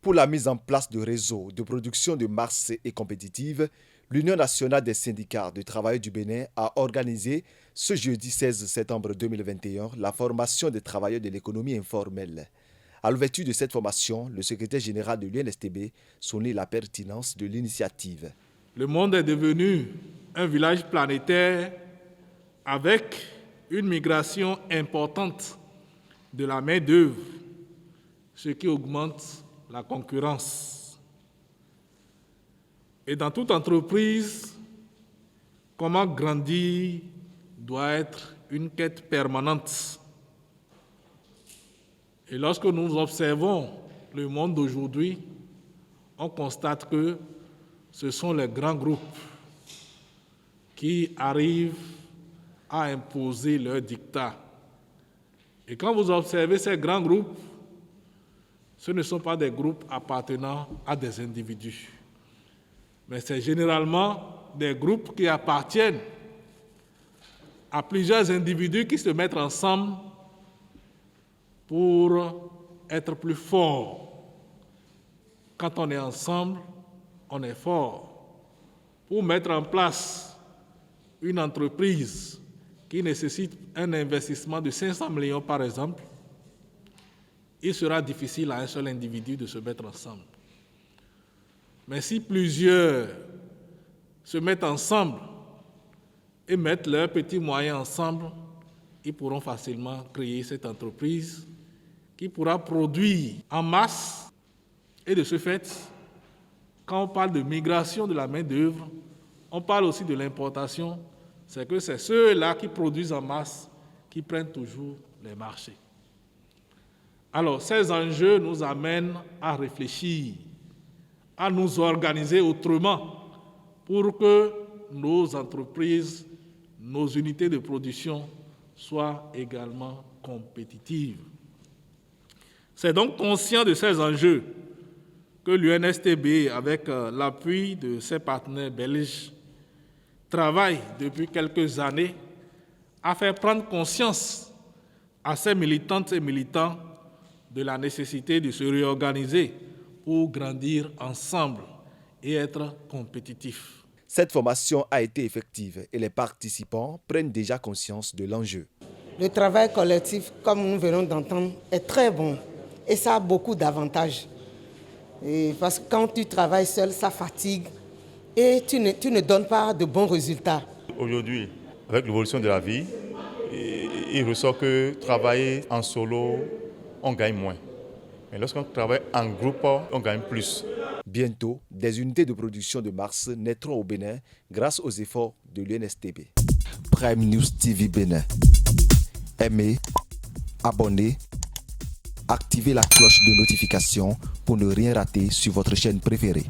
Pour la mise en place de réseaux de production de masse et compétitive, l'Union nationale des syndicats de travailleurs du Bénin a organisé ce jeudi 16 septembre 2021 la formation des travailleurs de l'économie informelle. À l'ouverture de cette formation, le secrétaire général de l'UNSTB souligne la pertinence de l'initiative. Le monde est devenu un village planétaire avec une migration importante de la main-d'œuvre, ce qui augmente la concurrence. Et dans toute entreprise, comment grandir doit être une quête permanente. Et lorsque nous observons le monde d'aujourd'hui, on constate que ce sont les grands groupes qui arrivent à imposer leurs dictats. Et quand vous observez ces grands groupes, ce ne sont pas des groupes appartenant à des individus, mais c'est généralement des groupes qui appartiennent à plusieurs individus qui se mettent ensemble pour être plus forts. Quand on est ensemble, on est fort. Pour mettre en place une entreprise qui nécessite un investissement de 500 millions, par exemple, il sera difficile à un seul individu de se mettre ensemble. Mais si plusieurs se mettent ensemble et mettent leurs petits moyens ensemble, ils pourront facilement créer cette entreprise qui pourra produire en masse. Et de ce fait, quand on parle de migration de la main-d'œuvre, on parle aussi de l'importation, c'est que c'est ceux-là qui produisent en masse qui prennent toujours les marchés. Alors, ces enjeux nous amènent à réfléchir, à nous organiser autrement pour que nos entreprises, nos unités de production soient également compétitives. C'est donc conscient de ces enjeux que l'UNSTB, avec l'appui de ses partenaires belges, travaille depuis quelques années à faire prendre conscience à ses militantes et militants de la nécessité de se réorganiser pour grandir ensemble et être compétitifs. Cette formation a été effective et les participants prennent déjà conscience de l'enjeu. Le travail collectif, comme nous venons d'entendre, est très bon et ça a beaucoup d'avantages. Parce que quand tu travailles seul, ça fatigue et tu ne donnes pas de bons résultats. Aujourd'hui, avec l'évolution de la vie, il ressort que travailler en solo, on gagne moins. Mais lorsqu'on travaille en groupe, on gagne plus. Bientôt, des unités de production de Mars naîtront au Bénin grâce aux efforts de l'UNSTB. Prime News TV Bénin. Aimez, abonnez, activez la cloche de notification pour ne rien rater sur votre chaîne préférée.